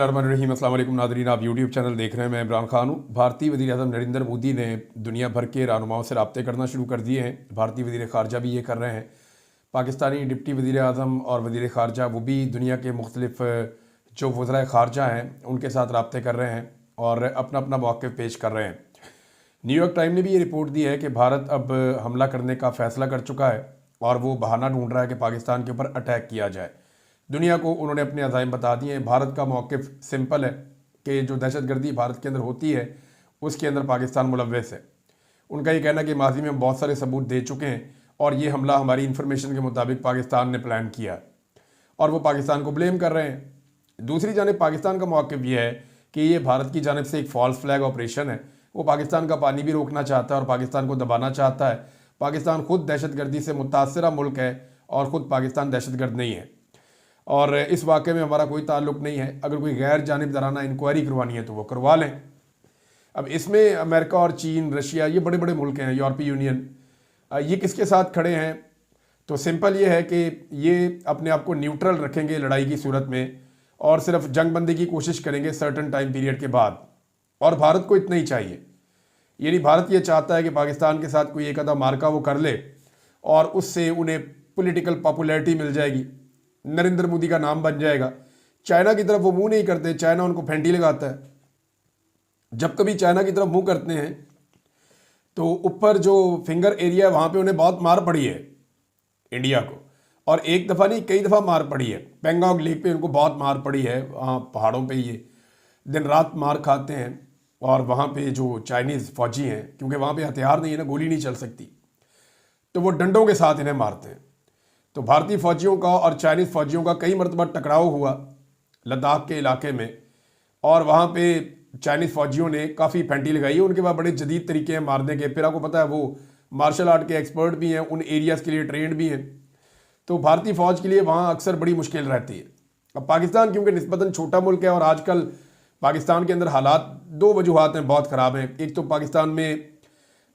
रहीम अस्सलाम वालेकुम नादरीन, आप यूट्यूब चैनल देख रहे हैं। मैं इमरान खान हूँ। भारतीय वज़ीर आज़म नरेंद्र मोदी ने दुनिया भर के रहनुमाओं से रब्ते करना शुरू कर दिए हैं। भारतीय वज़ीर ख़ारजा भी ये कर रहे हैं। पाकिस्तानी डिप्टी वज़ीर आज़म और वज़ीर ख़ारजा वो भी दुनिया के मुख्तलिफ जो वज़राए ख़ारजा हैं उनके साथ रब्ते कर रहे हैं और अपना अपना मौक़िफ़ पेश कर रहे हैं। न्यूयॉर्क टाइम ने भी ये रिपोर्ट दी है कि भारत अब हमला करने का फ़ैसला कर चुका है और वो बहाना ढूंढ रहा है कि पाकिस्तान के ऊपर अटैक किया जाए। दुनिया को उन्होंने अपने अज़ाइम बता दिए हैं। भारत का मौक़िफ़ सिंपल है कि जो दहशतगर्दी भारत के अंदर होती है उसके अंदर पाकिस्तान मुलव्वस है। उनका ये कहना कि माजी में हम बहुत सारे सबूत दे चुके हैं और ये हमला हमारी इन्फॉर्मेशन के मुताबिक पाकिस्तान ने प्लान किया और वो पाकिस्तान को ब्लेम कर रहे हैं। दूसरी जानिब पाकिस्तान का मौक़िफ़ ये है कि ये भारत की जानिब से एक फॉल्स फ्लैग ऑपरेशन है। वो पाकिस्तान का पानी भी रोकना चाहता है और पाकिस्तान को दबाना चाहता है। पाकिस्तान खुद दहशतगर्दी से मुतासरा मुल्क है और ख़ुद पाकिस्तान दहशतगर्द नहीं है और इस वाक़े में हमारा कोई ताल्लुक़ नहीं है। अगर कोई गैर जानिबदाराना इंक्वायरी करवानी है तो वो करवा लें। अब इसमें अमेरिका और चीन, रशिया, ये बड़े बड़े मुल्क हैं, यूरोपीय यूनियन, ये किसके साथ खड़े हैं? तो सिंपल ये है कि ये अपने आप को न्यूट्रल रखेंगे लड़ाई की सूरत में और सिर्फ जंगबंदी की कोशिश करेंगे सर्टन टाइम पीरियड के बाद। और भारत को इतना ही चाहिए, यानी भारत ये चाहता है कि पाकिस्तान के साथ कोई एक आधा मार्का वो कर ले और उससे उन्हें पॉलिटिकल पॉपुलैरिटी मिल जाएगी, नरेंद्र मोदी का नाम बन जाएगा। चाइना की तरफ वो मुंह नहीं करते, चाइना उनको फेंटी लगाता है। जब कभी चाइना की तरफ मुंह करते हैं तो ऊपर जो फिंगर एरिया है वहाँ पे उन्हें बहुत मार पड़ी है इंडिया को, और एक दफ़ा नहीं कई दफ़ा मार पड़ी है। पेंगोंग लेक पे उनको बहुत मार पड़ी है। वहाँ पहाड़ों पे ये दिन रात मार खाते हैं और वहाँ पे जो चाइनीज़ फ़ौजी हैं, क्योंकि वहाँ पे हथियार नहीं है ना, गोली नहीं चल सकती, तो वो डंडों के साथ इन्हें मारते हैं। तो भारतीय फ़ौजियों का और चाइनीज़ फ़ौजियों का कई मरतबा टकराव हुआ लद्दाख के इलाके में और वहाँ पे चाइनीज़ फ़ौजियों ने काफ़ी फेंटी लगाई है। उनके पास बड़े जदीद तरीके हैं मारने के। फिर आपको पता है वो मार्शल आर्ट के एक्सपर्ट भी हैं, उन एरियाज़ के लिए ट्रेंड भी हैं। तो भारतीय फ़ौज के लिए वहाँ अक्सर बड़ी मुश्किल रहती है। अब पाकिस्तान क्योंकि निस्बतन छोटा मुल्क है और आजकल पाकिस्तान के अंदर हालात दो वजूहात हैं, बहुत ख़राब हैं। एक तो पाकिस्तान में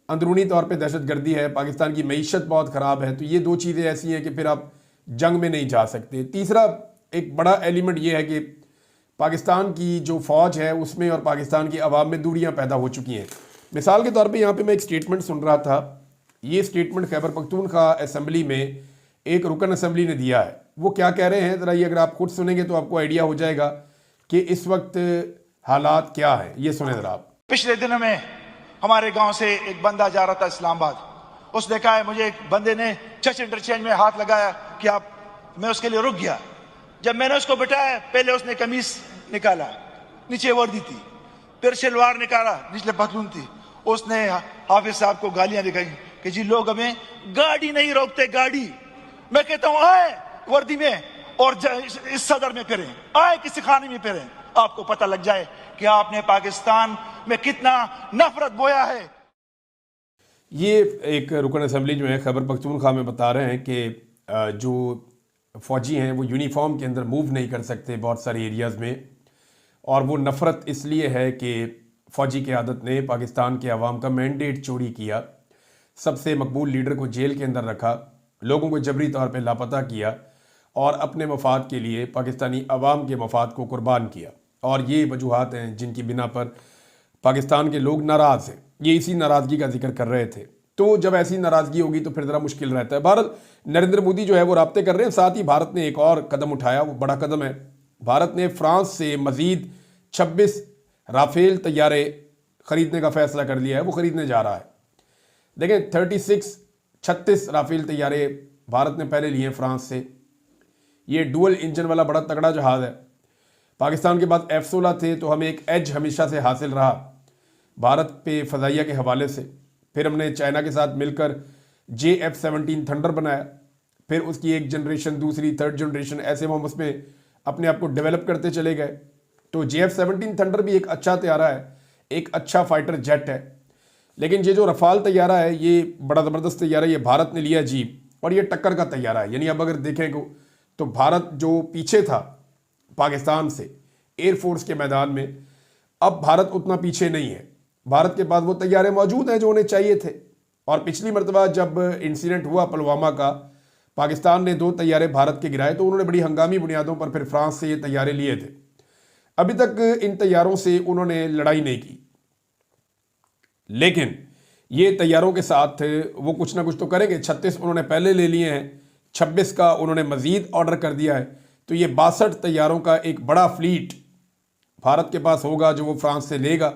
अंदरूनी तौर पे दहशतगर्दी है, पाकिस्तान की मईशत बहुत ख़राब है, तो ये दो चीज़ें ऐसी हैं कि फिर आप जंग में नहीं जा सकते। तीसरा एक बड़ा एलिमेंट ये है कि पाकिस्तान की जो फ़ौज है उसमें और पाकिस्तान की आवाम में दूरियां पैदा हो चुकी हैं। मिसाल के तौर पे यहाँ पे मैं एक स्टेटमेंट सुन रहा था। ये स्टेटमेंट खैबर पख्तूनख्वा असम्बली में एक रुकन असम्बली ने दिया है। वो क्या कह रहे हैं ज़रा ये अगर आप खुद सुनेंगे तो आपको आइडिया हो जाएगा कि इस वक्त हालात क्या है। ये सुने ज़रा आप। पिछले दिनों में हमारे गांव से एक बंदा जा रहा था इस्लामाबाद। उसने कहा है, मुझे एक बंदे ने चर्च इंटरचेंज में हाथ लगाया कि आप, मैं उसके लिए रुक गया। जब मैंने उसको बिठाया, पहले उसने कमीज निकाला, नीचे वर्दी थी, फिर शलवार निकाला, नीचे पतलून थी। उसने हाफिज साहब को गालियां दिखाई कि जी लोग हमें गाड़ी नहीं रोकते, गाड़ी। मैं कहता हूं आए वर्दी में और इस सदर में फिरें, आए किसी खाने में फिरें, आपको पता लग जाए कि आपने पाकिस्तान में कितना नफरत बोया है। ये एक रुकन असम्बली जो है खैबर पख्तूनख्वा में बता रहे हैं कि जो फ़ौजी हैं वो यूनिफॉर्म के अंदर मूव नहीं कर सकते बहुत सारे एरियाज़ में, और वो नफ़रत इसलिए है कि फ़ौजी क़यादत ने पाकिस्तान के अवाम का मैंडेट चोरी किया, सबसे मकबूल लीडर को जेल के अंदर रखा, लोगों को जबरी तौर पे लापता किया और अपने मफाद के लिए पाकिस्तानी अवाम के मफाद को कुर्बान किया। और ये वजूहात हैं जिनकी बिना पर पाकिस्तान के लोग नाराज़ हैं। ये इसी नाराज़गी का जिक्र कर रहे थे। तो जब ऐसी नाराज़गी होगी तो फिर ज़रा मुश्किल रहता है। भारत, नरेंद्र मोदी जो है वो राब्ते कर रहे हैं। साथ ही भारत ने एक और कदम उठाया, वो बड़ा कदम है। भारत ने फ्रांस से मज़ीद 26 राफेल तैयारे ख़रीदने का फ़ैसला कर लिया है। वो ख़रीदने जा रहा है। देखें 36 राफेल तैयारे भारत ने पहले लिए फ्रांस से। ये डुअल इंजन वाला बड़ा तगड़ा जहाज़ है। पाकिस्तान के बाद F-16 थे तो हमें एक एज हमेशा से हासिल रहा भारत पे फ़ज़ाइया के हवाले से। फिर हमने चाइना के साथ मिलकर JF-17 थंडर बनाया, फिर उसकी एक जनरेशन, दूसरी, थर्ड जनरेशन, ऐसे हम उसमें अपने आप को डेवलप करते चले गए। तो JF-17 थंडर भी एक अच्छा तैयारा है, एक अच्छा फाइटर जेट है। लेकिन ये जो रफ़ाल तैयारा है ये बड़ा ज़बरदस्त तैयारा है, ये भारत ने लिया जी, और ये टक्कर का तैयारा है। यानी अब अगर देखें तो भारत जो पीछे था पाकिस्तान से एयरफोर्स के मैदान में, अब भारत उतना पीछे नहीं है। भारत के पास वो तैयारे मौजूद हैं जो उन्हें चाहिए थे। और पिछली मरतबा जब इंसिडेंट हुआ पुलवामा का, पाकिस्तान ने 2 तैयारे भारत के गिराए तो उन्होंने बड़ी हंगामी बुनियादों पर फिर फ्रांस से ये तैयारे लिए थे। अभी तक इन तैयारों से उन्होंने लड़ाई नहीं की, लेकिन ये तैयारों के साथ वो कुछ ना कुछ तो करेंगे। 36 उन्होंने पहले ले लिए हैं, 26 का उन्होंने मजीद ऑर्डर कर दिया है। तो ये 62 तैयारों का एक बड़ा फ्लीट भारत के पास होगा जो वो फ्रांस से लेगा।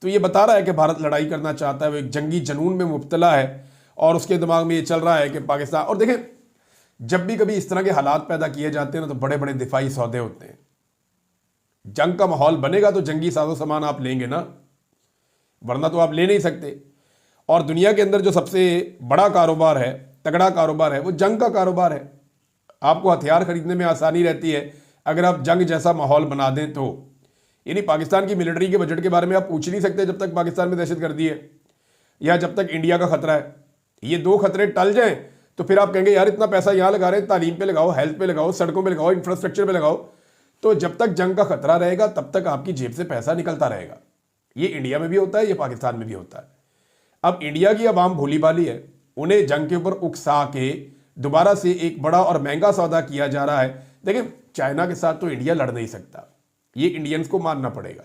तो ये बता रहा है कि भारत लड़ाई करना चाहता है, वो एक जंगी जनून में मुब्तला है और उसके दिमाग में ये चल रहा है कि पाकिस्तान। और देखें, जब भी कभी इस तरह के हालात पैदा किए जाते हैं ना, तो बड़े बड़े दिफाई सौदे होते हैं। जंग का माहौल बनेगा तो जंगी साजो सामान आप लेंगे ना, वरना तो आप ले नहीं सकते। और दुनिया के अंदर जो सबसे बड़ा कारोबार है, तगड़ा कारोबार है, वो जंग का कारोबार है। आपको हथियार खरीदने में आसानी रहती है अगर आप जंग जैसा माहौल बना दें तो। यानी पाकिस्तान की मिलिट्री के बजट के बारे में आप पूछ नहीं सकते जब तक पाकिस्तान में दहशतगर्दी है या जब तक इंडिया का खतरा है। ये दो खतरे टल जाएं तो फिर आप कहेंगे यार इतना पैसा यहां लगा रहे हैं, तालीम पे लगाओ, हेल्थ पे लगाओ, सड़कों पे लगाओ, इंफ्रास्ट्रक्चर पे लगाओ। तो जब तक जंग का खतरा रहेगा तब तक आपकी जेब से पैसा निकलता रहेगा। ये इंडिया में भी होता है, ये पाकिस्तान में भी होता है। अब इंडिया की आवाम भोली भाली है, उन्हें जंग के ऊपर उकसा के दोबारा से एक बड़ा और महंगा सौदा किया जा रहा है। देखिए, चाइना के साथ तो इंडिया लड़ नहीं सकता, ये इंडियंस को मानना पड़ेगा,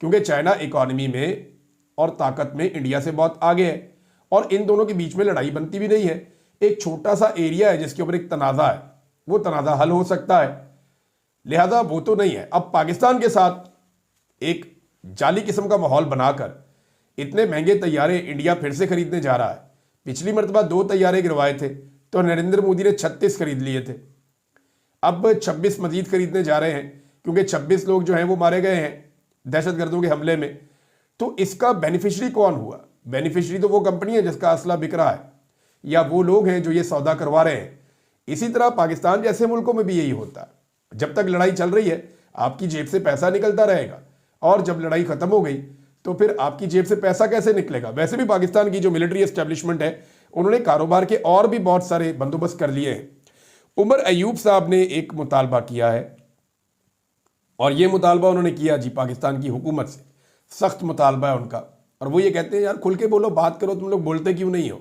क्योंकि चाइना इकोनॉमी में और ताकत में इंडिया से बहुत आगे है और इन दोनों के बीच में लड़ाई बनती भी नहीं है। एक छोटा सा एरिया है जिसके ऊपर एक तनाज़ा है, वो तनाज़ा हल हो सकता है, लिहाजा वो तो नहीं है। अब पाकिस्तान के साथ एक जाली किस्म का माहौल बनाकर इतने महंगे तैयारे इंडिया फिर से खरीदने जा रहा है। पिछली मरतबा 2 तैयारे गिरवाए थे तो नरेंद्र मोदी ने 36 खरीद लिए थे, अब 26 मजीद खरीदने जा रहे हैं, क्योंकि 26 लोग जो हैं वो मारे गए हैं दहशतगर्दों के हमले में। तो इसका बेनिफिशरी कौन हुआ? बेनिफिशरी तो वो कंपनी है जिसका असला बिक रहा है, या वो लोग हैं जो ये सौदा करवा रहे हैं। इसी तरह पाकिस्तान जैसे मुल्कों में भी यही होता है। जब तक लड़ाई चल रही है आपकी जेब से पैसा निकलता रहेगा, और जब लड़ाई खत्म हो गई तो फिर आपकी जेब से पैसा कैसे निकलेगा? वैसे भी पाकिस्तान की जो मिलिट्री एस्टेब्लिशमेंट है उन्होंने कारोबार के और भी बहुत सारे बंदोबस्त कर लिए हैं। उमर अयूब साहब ने एक मुतालबा किया है, और ये मुतालबा उन्होंने किया जी पाकिस्तान की हुकूमत से, सख्त मुतालबा है उनका। और वो ये कहते हैं यार खुल के बोलो, बात करो, तुम लोग बोलते क्यों नहीं हो?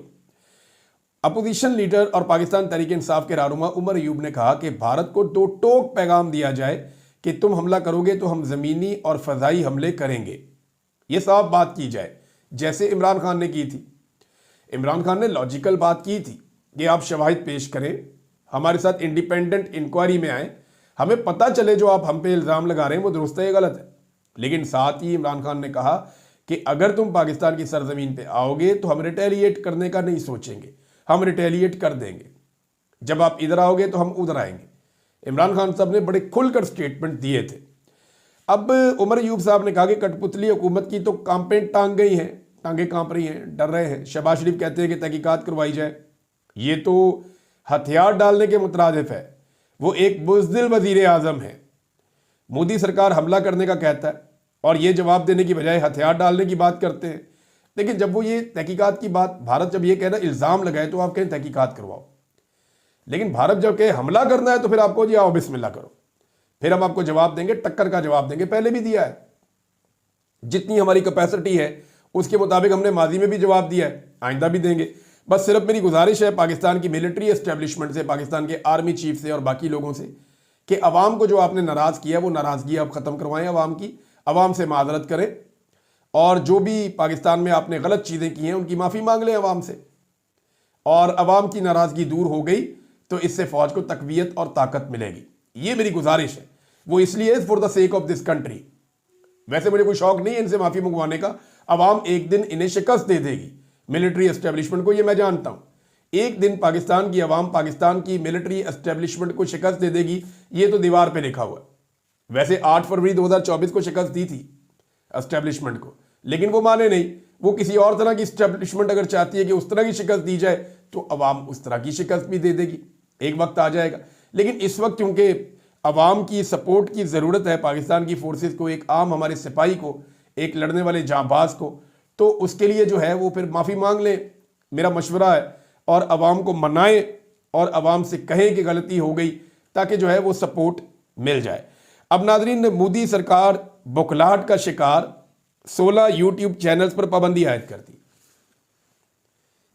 अपोजिशन लीडर और पाकिस्तान तहरीक इंसाफ के रहनुमा उमर अयूब ने कहा कि भारत को 2 टोक पैगाम दिया जाए कि तुम हमला करोगे तो हम ज़मीनी और फ़ज़ाई हमले करेंगे। ये साफ बात की जाए, जैसे इमरान खान ने की थी। इमरान खान ने लॉजिकल बात की थी कि आप शवाहिद पेश करें, हमारे साथ इंडिपेंडेंट इंक्वायरी में आए, हमें पता चले जो आप हम पे इल्ज़ाम लगा रहे हैं वो दुरुस्त है या गलत है। लेकिन साथ ही इमरान खान ने कहा कि अगर तुम पाकिस्तान की सरजमीन पे आओगे तो हम रिटेलिएट करने का नहीं सोचेंगे, हम रिटेलिएट कर देंगे। जब आप इधर आओगे तो हम उधर आएंगे। इमरान खान साहब ने बड़े खुलकर स्टेटमेंट दिए थे। अब उमर अयूब साहब ने कहा कि कठपुतली हुकूमत की तो कांपें टांग गई हैं, टांगे कांप रही हैं, डर रहे हैं। शहबाज शरीफ कहते हैं कि तहकीकात करवाई जाए, ये तो हथियार डालने के मुतरादिफ है। वो एक बुज़दिल वज़ीर आज़म है। मोदी सरकार हमला करने का कहता है और ये जवाब देने की बजाय हथियार डालने की बात करते हैं। लेकिन जब वो ये तहकीकात की बात, भारत जब ये कहना इल्ज़ाम लगाए तो आप कहें तहकीकात करवाओ, लेकिन भारत जब कहे हमला करना है तो फिर आपको जी आओ बिस्मिल्लाह करो, फिर हम आपको जवाब देंगे, टक्कर का जवाब देंगे। पहले भी दिया है, जितनी हमारी कैपेसिटी है उसके मुताबिक हमने माजी में भी जवाब दिया है, आइंदा भी देंगे। बस सिर्फ मेरी गुजारिश है पाकिस्तान की मिलिट्री एस्टेब्लिशमेंट से, पाकिस्तान के आर्मी चीफ से और बाकी लोगों से कि अवाम को जो आपने नाराज़ किया वो नाराज़गी आप ख़त्म करवाएं अवाम की, अवाम से माजरत करें, और जो भी पाकिस्तान में आपने गलत चीज़ें की हैं उनकी माफ़ी मांग लें अवाम से। और अवाम की नाराज़गी दूर हो गई तो इससे फ़ौज को तकवीयत और ताकत मिलेगी। ये मेरी गुजारिश है, वो इसलिए for the sake of this country. वैसे मुझे कोई शौक नहीं है इनसे माफ़ी मंगवाने का, अवाम एक दिन इन्हें शिकस्त दे देगी मिलिट्री एस्टेब्लिशमेंट को, ये मैं जानता हूँ। एक दिन पाकिस्तान की अवाम पाकिस्तान की मिलिट्री एस्टेब्लिशमेंट को शिकस्त दे देगी, ये तो दीवार पे लिखा हुआ है। वैसे 8 फरवरी 2024 को शिकस्त दी थी एस्टेब्लिशमेंट को, लेकिन वो माने नहीं। वो किसी और तरह की एस्टेब्लिशमेंट अगर चाहती है कि उस तरह की शिकस्त दी जाए तो अवाम उस तरह की शिकस्त भी दे देगी, एक वक्त आ जाएगा। लेकिन इस वक्त क्योंकि अवाम की सपोर्ट की ज़रूरत है पाकिस्तान की फोर्सेस को, एक आम हमारे सिपाही को, एक लड़ने वाले जांबाज को, तो उसके लिए जो है वो फिर माफ़ी मांग ले, मेरा मशवरा है, और अवाम को मनाए और अवाम से कहें कि गलती हो गई, ताकि जो है वो सपोर्ट मिल जाए। अब नाजरीन, मोदी सरकार बुखलाहट का शिकार 16 यूट्यूब चैनल्स पर पाबंदी आयद कर दी।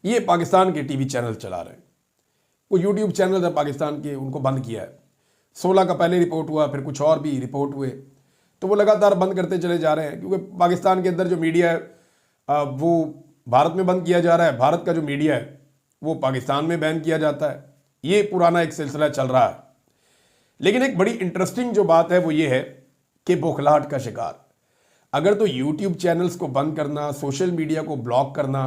ये पाकिस्तान के टीवी चैनल चला रहे हैं, वो यूट्यूब चैनल है पाकिस्तान के, उनको बंद किया है। 16 का पहले रिपोर्ट हुआ, फिर कुछ और भी रिपोर्ट हुए। तो वो लगातार बंद करते चले जा रहे हैं, क्योंकि पाकिस्तान के अंदर जो मीडिया है वो भारत में बंद किया जा रहा है, भारत का जो मीडिया है वो पाकिस्तान में बैन किया जाता है। ये पुराना एक सिलसिला चल रहा है। लेकिन एक बड़ी इंटरेस्टिंग जो बात है वो ये है कि बौखलाहट का शिकार, अगर तो यूट्यूब चैनल्स को बंद करना, सोशल मीडिया को ब्लॉक करना,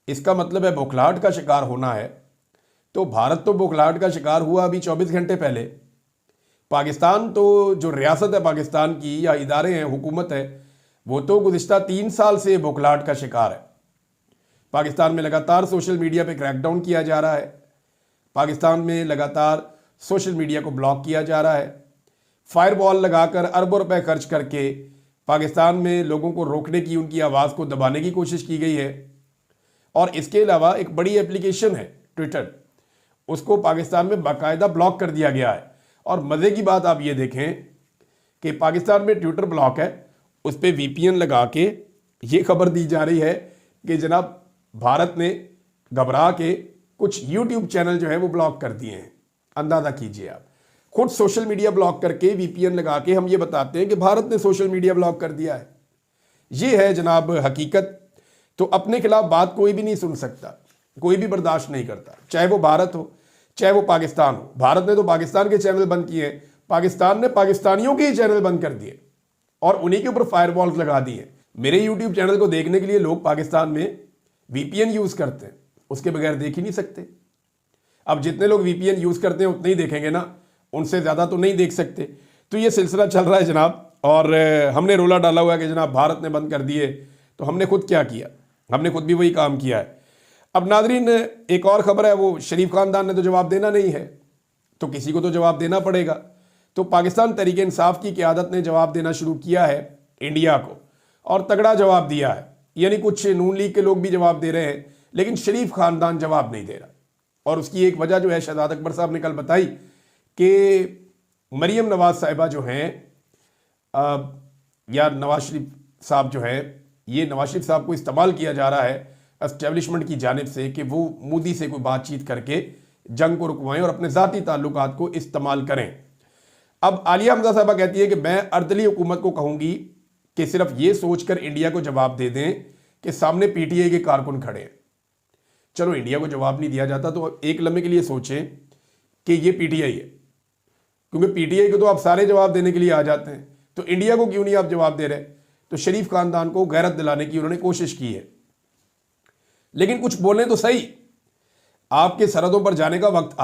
इसका मतलब है बौखलाहट का शिकार होना है, तो भारत तो बौखलाहट का शिकार हुआ अभी 24 घंटे पहले। पाकिस्तान तो जो रियासत है पाकिस्तान की या इदारे हैं, हुकूमत है, वो तो गुज़िश्ता 3 साल से बौखलाहट का शिकार है। पाकिस्तान में लगातार सोशल मीडिया पे क्रैकडाउन किया जा रहा है, पाकिस्तान में लगातार सोशल मीडिया को ब्लॉक किया जा रहा है, फायरवॉल लगाकर अरबों रुपए खर्च करके पाकिस्तान में लोगों को रोकने की, उनकी आवाज़ को दबाने की कोशिश की गई है। और इसके अलावा एक बड़ी एप्लीकेशन है ट्विटर, उसको पाकिस्तान में बाकायदा ब्लॉक कर दिया गया है। और मज़े की बात आप ये देखें कि पाकिस्तान में ट्विटर ब्लॉक है, उस पर VPN लगा के ये खबर दी जा रही है कि जनाब भारत ने घबरा के कुछ यूट्यूब चैनल जो है वो ब्लॉक कर दिए हैं। अंदाज़ा कीजिए आप, खुद सोशल मीडिया ब्लॉक करके VPN लगा के हम ये बताते हैं कि भारत ने सोशल मीडिया ब्लॉक कर दिया है। ये है जनाब हकीकत। तो अपने खिलाफ बात कोई भी नहीं सुन सकता, कोई भी बर्दाश्त नहीं करता, चाहे वो भारत हो चाहे वो पाकिस्तान हो। भारत ने तो पाकिस्तान के चैनल बंद किए, पाकिस्तान ने पाकिस्तानियों के ही चैनल बंद कर दिए और उन्हीं के ऊपर फायरवॉल्स लगा दिए। मेरे यूट्यूब चैनल को देखने के लिए लोग पाकिस्तान में VPN यूज़ करते हैं, उसके बगैर देख ही नहीं सकते। अब जितने लोग VPN यूज़ करते हैं उतने ही देखेंगे ना, उनसे ज़्यादा तो नहीं देख सकते। तो ये सिलसिला चल रहा है जनाब, और हमने रोला डाला हुआ है कि जनाब भारत ने बंद कर दिए, तो हमने खुद क्या किया, हमने खुद भी वही काम किया है। अब नादरीन, एक और ख़बर है, वो शरीफ ख़ानदान ने तो जवाब देना नहीं है, तो किसी को तो जवाब देना पड़ेगा। तो पाकिस्तान तहरीक-ए-इंसाफ की क़यादत ने जवाब देना शुरू किया है इंडिया को, और तगड़ा जवाब दिया है। यानी कुछ नून लीग के लोग भी जवाब दे रहे हैं, लेकिन शरीफ ख़ानदान जवाब नहीं दे रहा। और उसकी एक वजह जो है शहजाद अकबर साहब ने कल बताई कि मरीम नवाज साहिबा जो हैं या नवाज शरीफ साहब जो हैं, ये नवाज शरीफ साहब को इस्तेमाल किया जा रहा है एस्टेब्लिशमेंट की जानिब से कि वो मोदी से कोई बातचीत करके जंग को रुकवाएं और अपने ज़ाती ताल्लुकात को इस्तेमाल करें। अब आलिया हमजा साहबा कहती है कि मैं अर्दली हुकूमत को कहूँगी कि सिर्फ ये सोचकर इंडिया को जवाब दे दें कि सामने PTI के कारकुन खड़े हैं। चलो इंडिया को जवाब नहीं दिया जाता तो एक लम्हे के लिए सोचें कि ये PTI है, क्योंकि PTI को तो आप सारे जवाब देने के लिए आ जाते हैं, तो इंडिया को क्यों नहीं आप जवाब दे रहे। तो शरीफ खानदान को गैरत दिलाने की उन्होंने कोशिश की है, लेकिन कुछ बोलें तो सही, आपके सरहदों पर जाने का वक्त